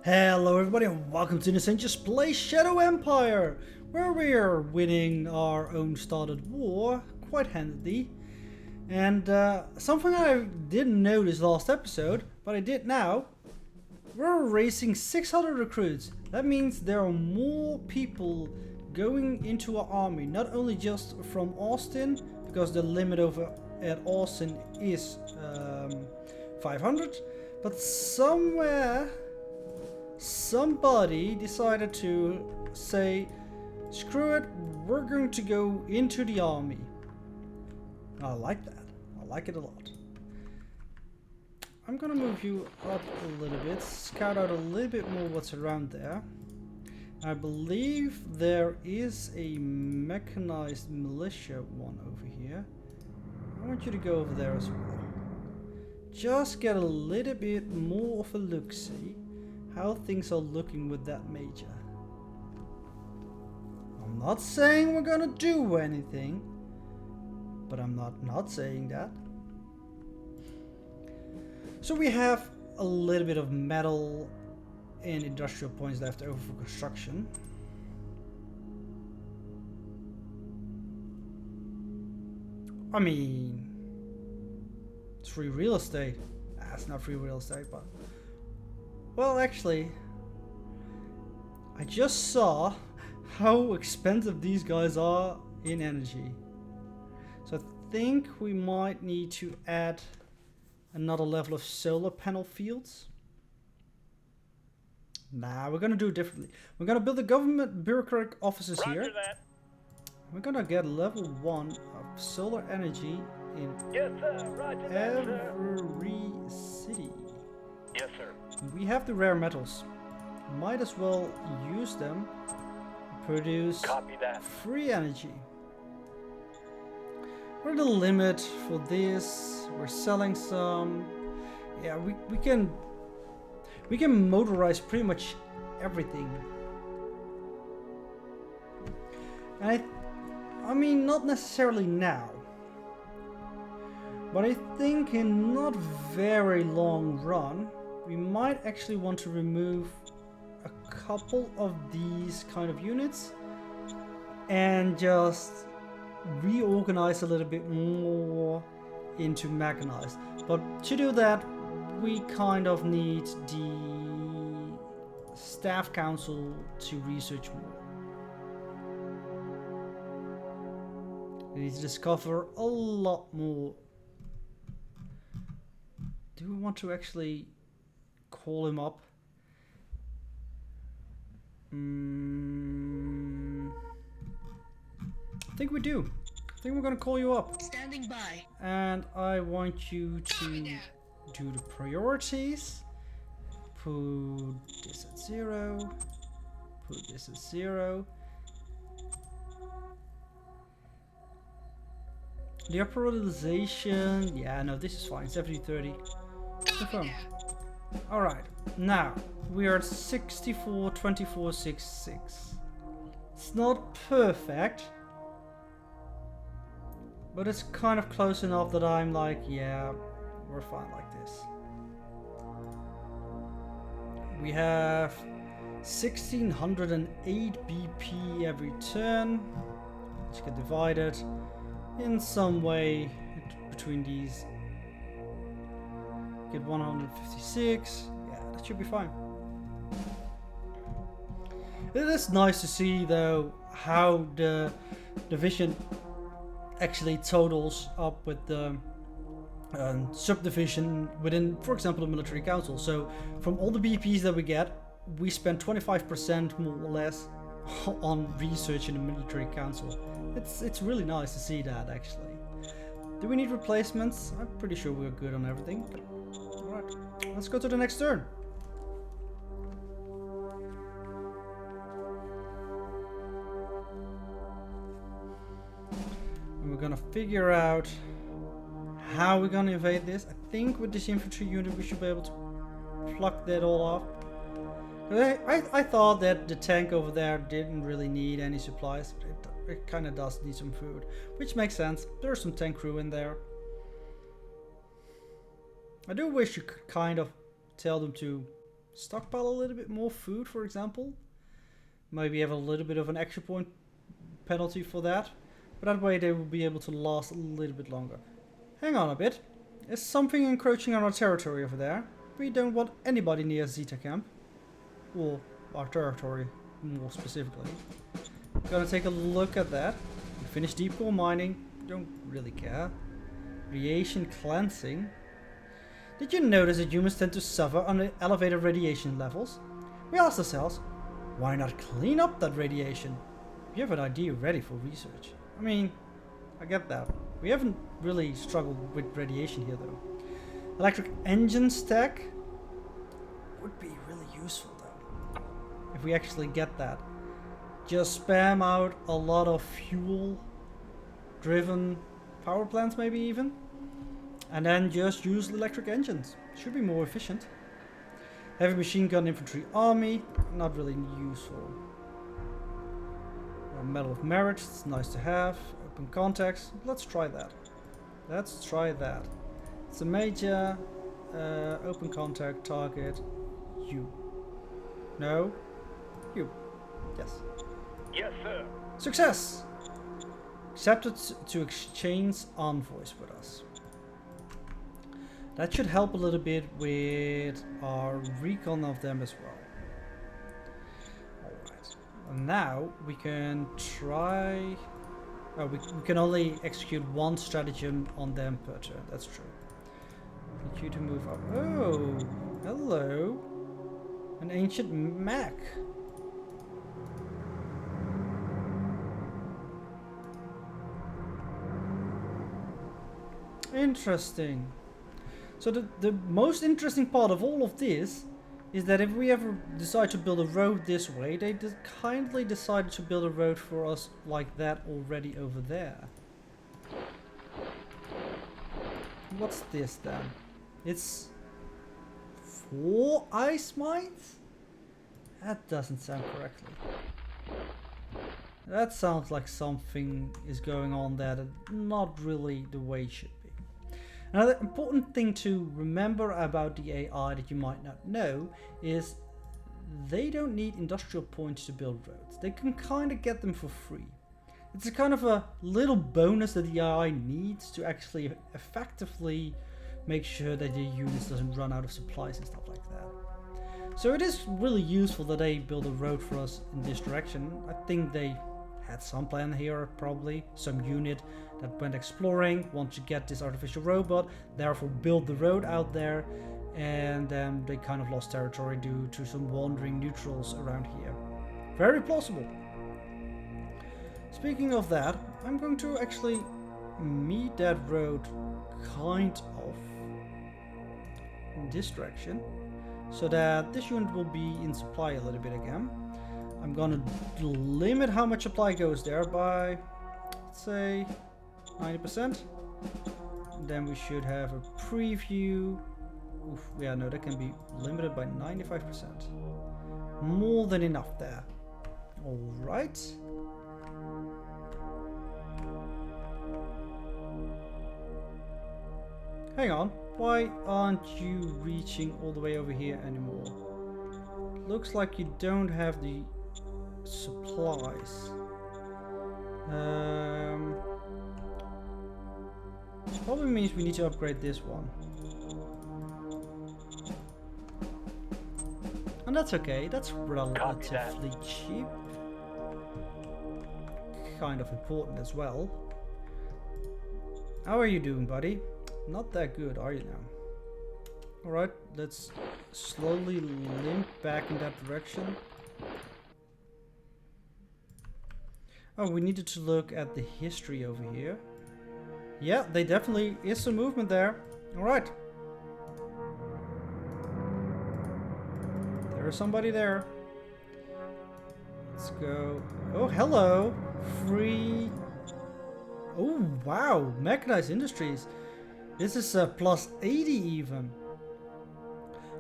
Hello everybody and welcome to this Just Play Shadow Empire, where we are winning our own started war quite handily. And something I didn't notice last episode, but I did now, we're raising 600 recruits. That means there are more people going into our army, not only just from Austin, because the limit over at Austin is 500, but somebody decided to say, screw it, we're going to go into the army. I like that. I like it a lot. I'm gonna move you up a little bit, scout out a little bit more what's around there. I believe there is a mechanized militia one over here. I want you to go over there as well. Just get a little bit more of a look-see how things are looking with that major. I'm not saying we're gonna do anything, but I'm not saying that. So we have a little bit of metal and industrial points left over for construction. I mean, it's free real estate. That's not free real estate, but well, actually, I just saw how expensive these guys are in energy. So I think we might need to add another level of solar panel fields. Nah, we're gonna do it differently. We're gonna build the government bureaucratic offices Roger here. that. We're gonna get level 1 of solar energy in Yes, sir. Roger that, sir. every city. Yes, sir. We have the rare metals. Might as well use them to produce Copy that. free energy. We're at the limit for this. We're selling some. Yeah, we can motorize pretty much everything. And I mean, not necessarily now, but I think in not very long run, we might actually want to remove a couple of these kind of units and just reorganize a little bit more into mechanized. But to do that, we kind of need the staff council to research more. We need to discover a lot more. Do we want to actually call him up? I think we do. I think we're gonna call you up. Standing by. And I want you to do the priorities. Put this at 0. Put this at 0. The prioritization. Yeah, no, this is fine. 70-30. Confirm. Alright, now we are at 64, 24, 6, 6. It's not perfect, but it's kind of close enough that I'm like, yeah, we're fine like this. We have 1608 BP every turn, which get divided in some way between these. Get 156. Yeah, that should be fine. It is nice to see though how the division actually totals up with the subdivision within, for example, the military council. So from all the BPs that we get, we spend 25% more or less on research in the military council. It's really nice to see that actually. Do we need replacements? I'm pretty sure we're good on everything. But alright, let's go to the next turn. And we're gonna figure out how we're gonna invade this. I think with this infantry unit we should be able to pluck that all off. I thought that the tank over there didn't really need any supplies. It kind of does need some food, which makes sense. There's some tank crew in there. I do wish you could kind of tell them to stockpile a little bit more food, for example. Maybe have a little bit of an action point penalty for that. But that way they will be able to last a little bit longer. Hang on a bit. There's something encroaching on our territory over there. We don't want anybody near Zeta Camp. Or our territory, more specifically. Gonna take a look at that. Finish deep core mining. Don't really care. Radiation cleansing. Did you notice that humans tend to suffer under elevated radiation levels? We asked ourselves, why not clean up that radiation? We have an idea ready for research. I mean, I get that. We haven't really struggled with radiation here though. Electric engine stack would be really useful though. If we actually get that. Just spam out a lot of fuel driven power plants maybe even. And then just use electric engines. Should be more efficient. Heavy machine gun infantry army, not really useful. Medal of Merit, it's nice to have. Open contacts, let's try that. Let's try that. It's a major open contact target. You. No. You. Yes. Yes, sir. Success! Accepted to exchange envoys with us. That should help a little bit with our recon of them as well. Alright. And now we can try... Oh, we can only execute one stratagem on them per turn. That's true. Need you to move up. Oh, hello. An ancient mech. Interesting. So the most interesting part of all of this is that if we ever decide to build a road this way, they kindly decided to build a road for us like that already over there. What's this then? It's 4 ice mines? That doesn't sound correctly. That sounds like something is going on there that not really the way it should be. Another important thing to remember about the AI that you might not know is they don't need industrial points to build roads. They can kind of get them for free. It's a kind of a little bonus that the AI needs to actually effectively make sure that the units doesn't run out of supplies and stuff like that. So it is really useful that they build a road for us in this direction. I think they had some plan here, probably some unit that went exploring, want to get this artificial robot, therefore build the road out there, and they kind of lost territory due to some wandering neutrals around here. Very plausible. Speaking of that, I'm going to actually meet that road kind of in this direction, so that this unit will be in supply a little bit again. I'm gonna limit how much supply goes there by, let's say, 90%. Then we should have a preview. Oof, yeah, no, that can be limited by 95%. More than enough there. Alright. Hang on, why aren't you reaching all the way over here anymore? Looks like you don't have the supplies. Probably means we need to upgrade this one. And that's okay, that's relatively cheap. Kind of important as well. How are you doing, buddy? Not that good, are you now? Alright, let's slowly limp back in that direction. Oh, we needed to look at the history over here. Yeah, they definitely is some movement there. Alright. There's somebody there. Let's go. Oh, hello. Free. Oh, wow. Mechanized Industries. This is plus 80 even.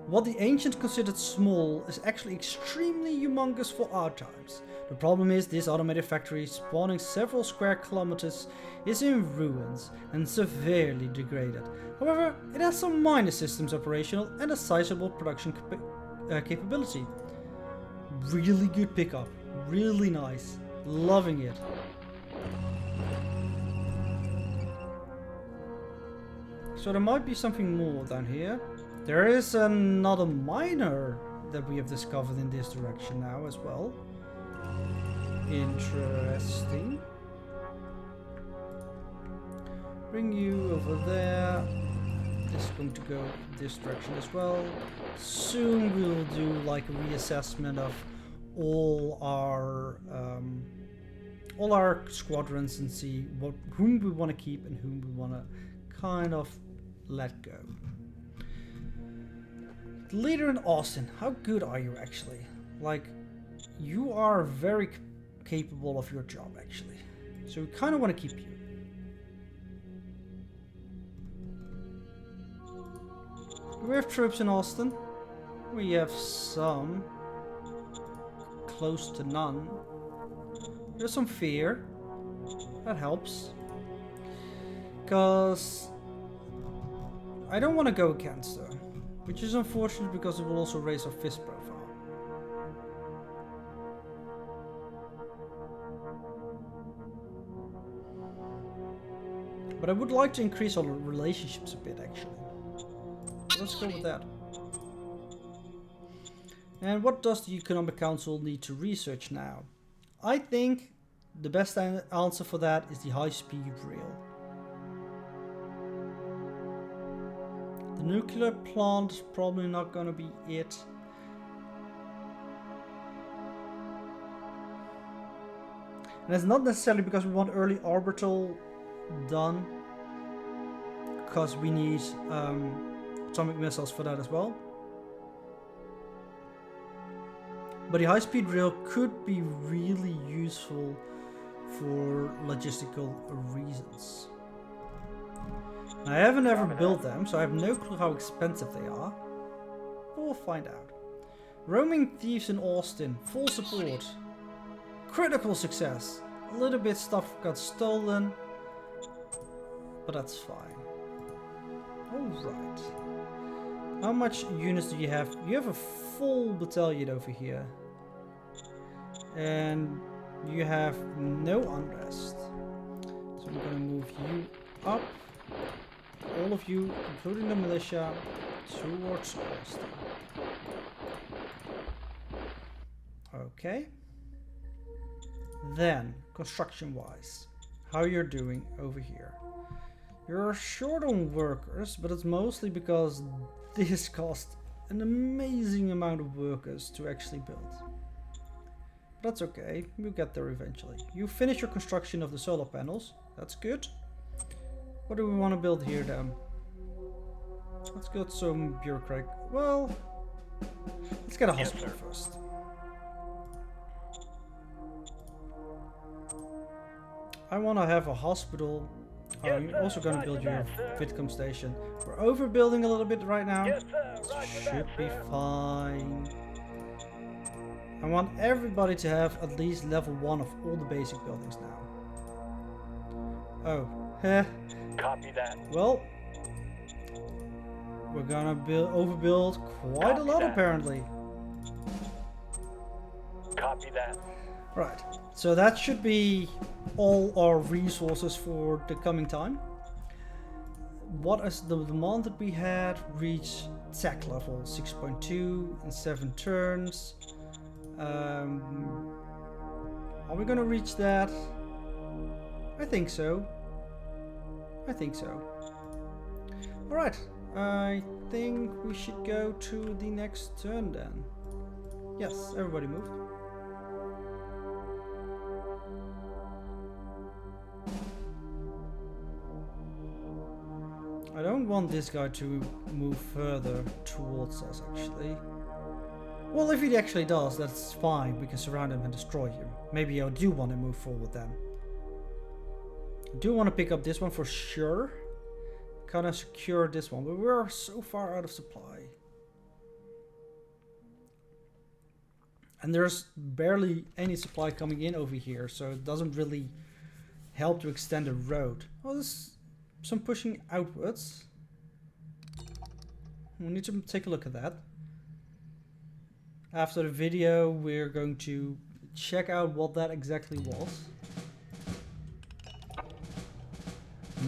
What the ancients considered small is actually extremely humongous for our times. The problem is this automated factory spawning several square kilometers is in ruins and severely degraded. However, it has some minor systems operational and a sizable production capability. Really good pickup. Really nice. Loving it. So there might be something more down here. There is another miner that we have discovered in this direction now as well. Interesting. Bring you over there. This is going to go this direction as well. Soon we'll do like a reassessment of all our squadrons and see whom we want to keep and whom we want to kind of let go. The leader in Austin, how good are you actually? Like, you are very capable of your job actually. So we kind of want to keep you. Do we have troops in Austin? We have some. Close to none. There's some fear. That helps. Because I don't want to go against her. Which is unfortunate because it will also raise our fist profile. But I would like to increase our relationships a bit actually. So let's go with that. And what does the Economic Council need to research now? I think the best answer for that is the high-speed rail. The nuclear plant is probably not going to be it. And it's not necessarily because we want early orbital done, because we need atomic missiles for that as well. But the high-speed rail could be really useful for logistical reasons. I haven't ever built them, so I have no clue how expensive they are. But we'll find out. Roaming thieves in Austin, full support. Critical success. A little bit stuff got stolen, but that's fine. Alright. How much units do you have? You have a full battalion over here. And you have no unrest. So I'm going to move you up. All of you, including the militia, towards Austin. Okay. Then, construction-wise, how you're doing over here. You're short on workers, but it's mostly because this cost an amazing amount of workers to actually build. That's okay, we'll get there eventually. You finish your construction of the solar panels, that's good. What do we want to build here then? Let's get some bureaucratic. Well, let's get a hospital first. I want to have a hospital. You're also going to build your Vidcom station. We're overbuilding a little bit right now. Should be fine. I want everybody to have at least level 1 of all the basic buildings now. Oh, heh. Copy that. Well, we're gonna overbuild quite a lot apparently. Copy that. Right, so that should be all our resources for the coming time. What is the demand that we had? Reach tech level 6.2 in 7 turns. Are we gonna reach that? I think so. I think so. Alright, I think we should go to the next turn then. Yes, everybody moved. I don't want this guy to move further towards us actually. Well, if he actually does, that's fine. We can surround him and destroy him. Maybe I do want to move forward then. I do want to pick up this one for sure. Kind of secure this one, but we're so far out of supply. And there's barely any supply coming in over here, so it doesn't really help to extend the road. Well, there's some pushing outwards. We need to take a look at that. After the video, we're going to check out what that exactly was.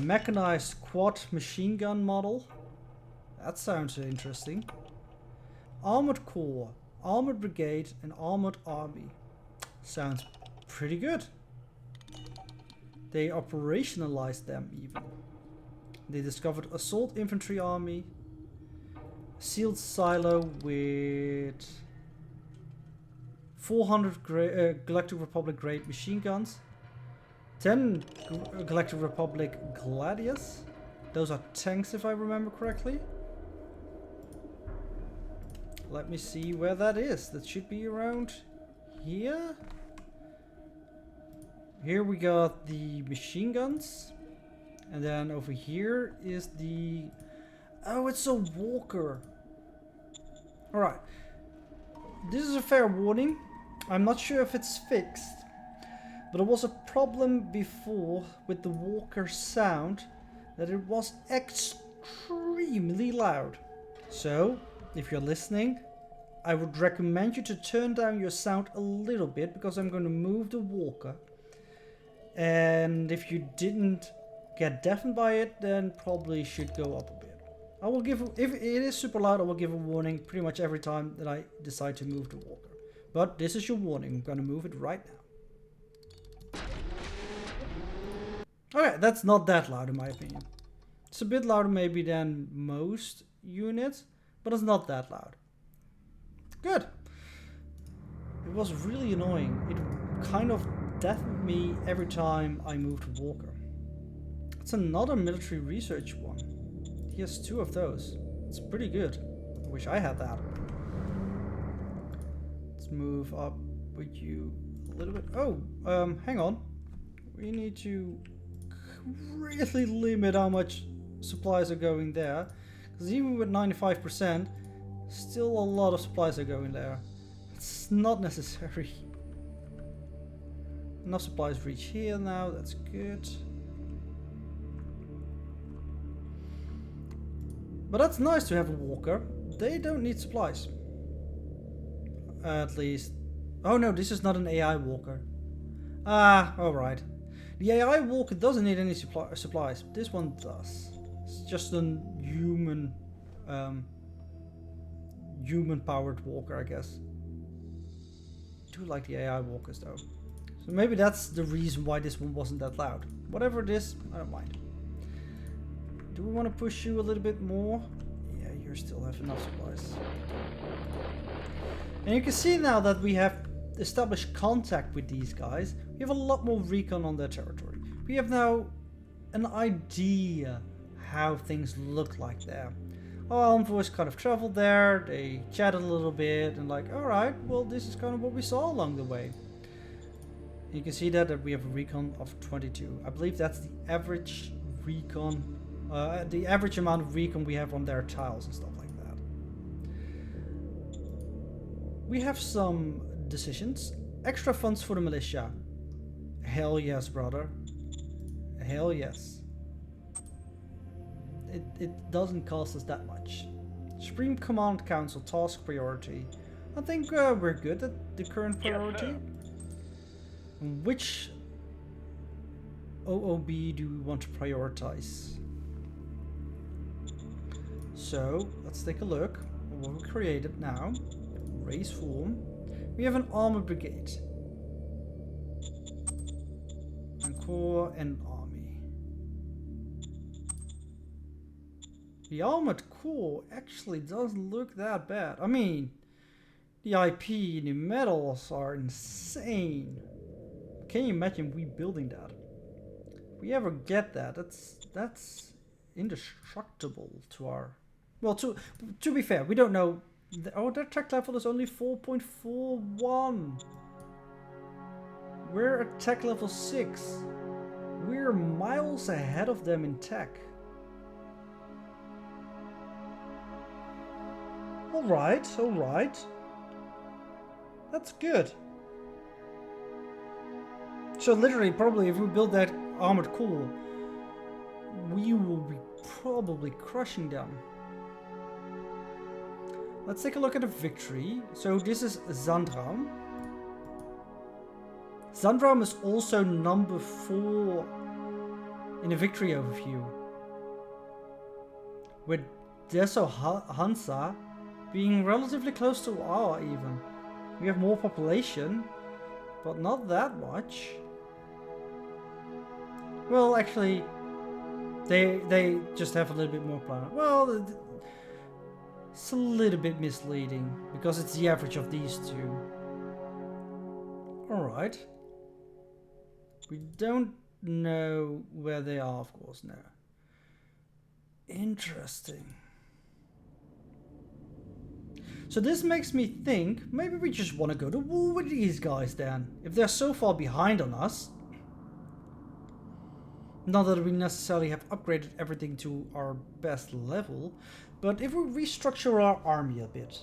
Mechanized quad machine gun model. That sounds interesting. Armored Corps, Armored Brigade, and Armored Army. Sounds pretty good. They operationalized them even. They discovered Assault Infantry Army, sealed silo with 400 Galactic Republic grade machine guns, 10 Galactic Republic Gladius. Those are tanks if I remember correctly. Let me see where that is. That should be around here. Here we got the machine guns. And then over here is the... Oh, it's a walker. Alright. This is a fair warning. I'm not sure if it's fixed. But there was a problem before with the walker sound. That it was extremely loud. So, if you're listening, I would recommend you to turn down your sound a little bit. Because I'm going to move the walker. And if you didn't get deafened by it, then probably should go up a bit. I will give, if it is super loud, I will give a warning pretty much every time that I decide to move the walker. But this is your warning. I'm going to move it right now. Okay, that's not that loud in my opinion. It's a bit louder maybe than most units, but it's not that loud. Good. It was really annoying. It kind of deafened me every time I moved the walker. It's another military research one. He has 2 of those. It's pretty good. I wish I had that. Let's move up with you a little bit. Oh, hang on. We need to really limit how much supplies are going there. Because even with 95%, still a lot of supplies are going there. It's not necessary. Enough supplies reach here now, that's good. But that's nice to have a walker. They don't need supplies. At least. Oh no, this is not an AI walker. Ah, alright. The AI walker doesn't need any supplies. This one does. It's just a human powered walker, I guess. I do like the AI walkers though. So maybe that's the reason why this one wasn't that loud. Whatever it is, I don't mind. Do we want to push you a little bit more? Yeah, you still have enough supplies. And you can see now that we have established contact with these guys. We have a lot more recon on their territory. We have now an idea how things look like there. Our envoys kind of traveled there, they chatted a little bit and like, alright, well this is kind of what we saw along the way. You can see that we have a recon of 22. I believe that's the average recon, the average amount of recon we have on their tiles and stuff like that. We have some decisions. Extra funds for the militia. Hell yes, brother. Hell yes. It doesn't cost us that much. Supreme Command Council task priority. I think we're good at the current priority. Which OOB do we want to prioritize? So let's take a look at what we created now. Raise form. We have an armored brigade. And corps and army. The armored corps actually doesn't look that bad. I mean, the IP and the medals are insane. Can you imagine rebuilding that? If we ever get that, that's indestructible to our... Well, to be fair, we don't know... Oh, their tech level is only 4.41. We're at tech level 6. We're miles ahead of them in tech. Alright, alright. That's good. So literally, probably if we build that armored core, we will be probably crushing them. Let's take a look at the victory. So this is Zandram. Zandram is also number 4 in the victory overview, with Deso Hansa being relatively close to our even. We have more population, but not that much. Well, actually, they just have a little bit more planet. Well, it's a little bit misleading because it's the average of these two. Alright. We don't know where they are, of course, now. Interesting. So this makes me think, maybe we just want to go to war with these guys then. If they're so far behind on us. Not that we necessarily have upgraded everything to our best level, but if we restructure our army a bit.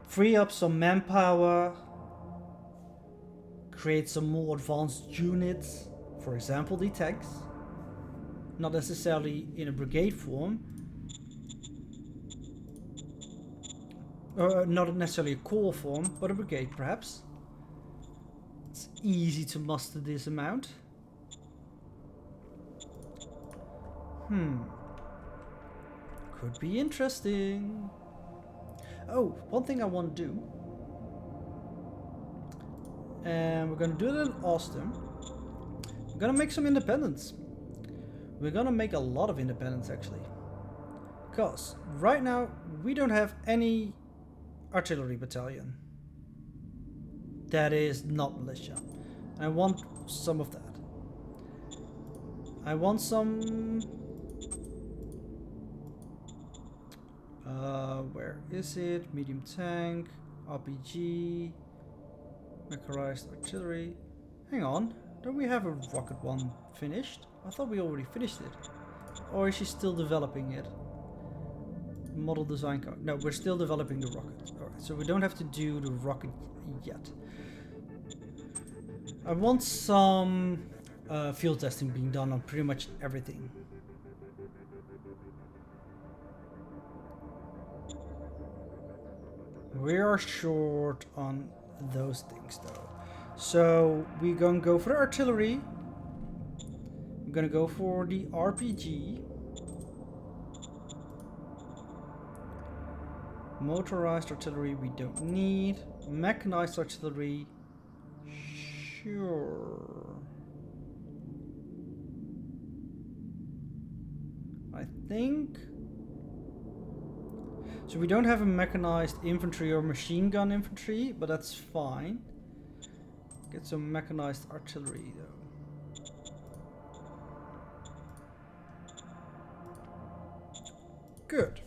Free up some manpower. Create some more advanced units. For example, the tanks. Not necessarily in a brigade form. Not necessarily a corps form, but a brigade perhaps. It's easy to muster this amount. Could be interesting. Oh, one thing I want to do. And we're gonna do it in Austin. We're gonna make some independence. We're gonna make a lot of independence actually. Because right now we don't have any artillery battalion that is not militia. I want some of that. I want some... where is it? Medium tank, RPG, mechanized artillery. Hang on, don't we have a rocket one finished? I thought we already finished it. Or is she still developing it? Model design code. No, we're still developing the rocket. Alright, so we don't have to do the rocket yet. I want some field testing being done on pretty much everything. We are short on those things though. So we're gonna go for the artillery. We're gonna go for the RPG. Motorized artillery we don't need. Mechanized artillery. Sure. I think. So we don't have a mechanized infantry or machine gun infantry, but that's fine. Get some mechanized artillery though. Good.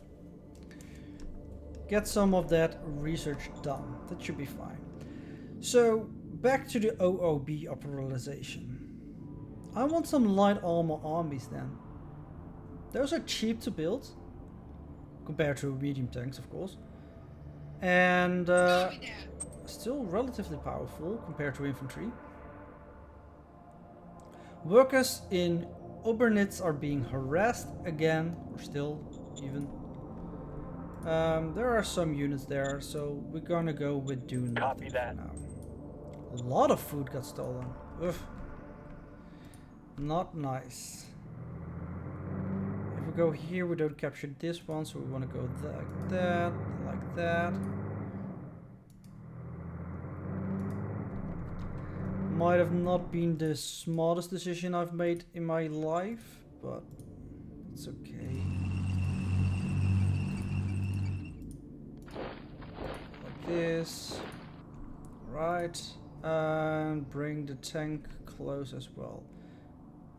Get some of that research done. That should be fine. So back to the OOB operationalization. I want some light armor armies then. Those are cheap to build. Compared to medium tanks, of course. And still relatively powerful compared to infantry. Workers in Obernitz are being harassed again, or still even. There are some units there, so we're gonna go with do nothing. Copy that. For now. A lot of food got stolen. Ugh. Not nice. If we go here, we don't capture this one, so we want to go like that, like that. Might have not been the smartest decision I've made in my life, but it's okay. Like this. Right. And bring the tank close as well.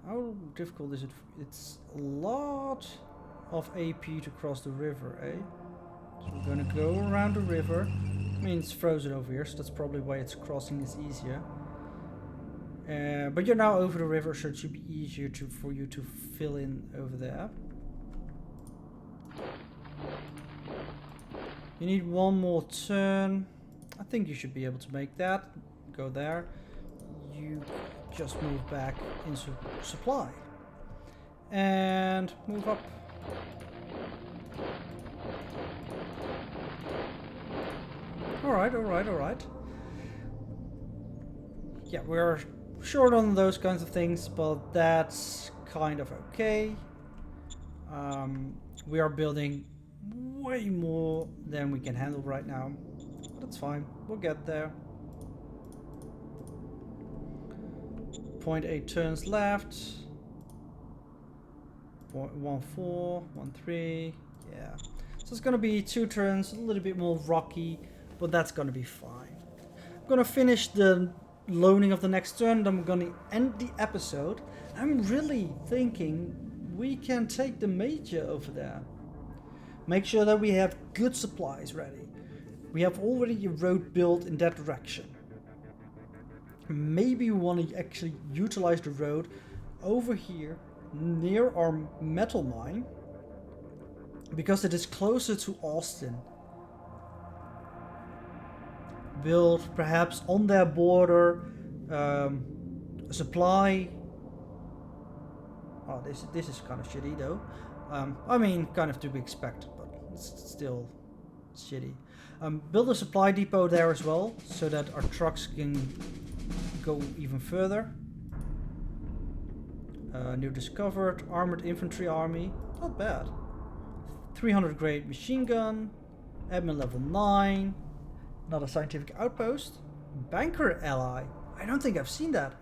How difficult is it? It's a lot of AP to cross the river, eh? So we're gonna go around the river. I mean, it's frozen over here, so that's probably why it's crossing is easier. But you're now over the river, so it should be easier for you to fill in over there. You need one more turn. I think you should be able to make that. Go there. You just move back into supply. And move up. Alright, alright, alright. Yeah, we're short on those kinds of things, but that's kind of okay. We are building way more than we can handle right now. That's fine. We'll get there. 0.8 turns left. 0.14, 13. Yeah. So it's gonna be 2 turns, a little bit more rocky, but that's gonna be fine. I'm gonna finish the loading of the next turn, then I'm gonna end the episode. I'm really thinking we can take the major over there. Make sure that we have good supplies ready. We have already a road built in that direction. Maybe we want to actually utilize the road over here near our metal mine, because it is closer to Austin. Build perhaps on their border a supply. Oh, this is kind of shitty though. I mean, kind of to be expected, but it's still shitty. Build a supply depot there as well, so that our trucks can go even further. New discovered armored infantry army, not bad. 300 grade machine gun, admin level 9, another scientific outpost, banker ally. I don't think I've seen that.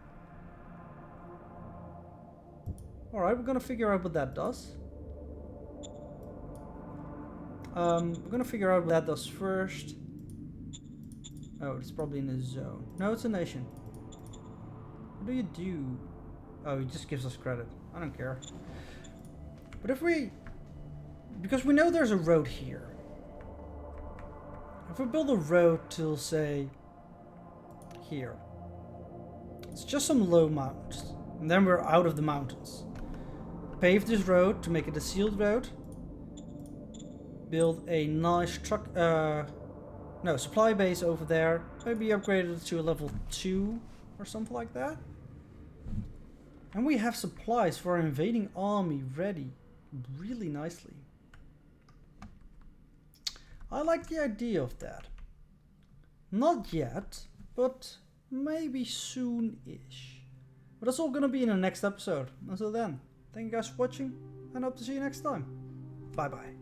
Alright, we're gonna figure out what that does. We're gonna figure out what that does first. Oh, it's probably in a zone. No, it's a nation. What do you do? Oh, he just gives us credit. I don't care. But if we... because we know there's a road here. If we build a road till, say, here. It's just some low mountains. And then we're out of the mountains. Pave this road to make it a sealed road. Build a nice truck... no, supply base over there. Maybe upgrade it to a level 2 or something like that. And we have supplies for our invading army ready really nicely. I like the idea of that. Not yet, but maybe soon-ish. But that's all gonna be in the next episode. Until then, thank you guys for watching, and hope to see you next time. Bye bye.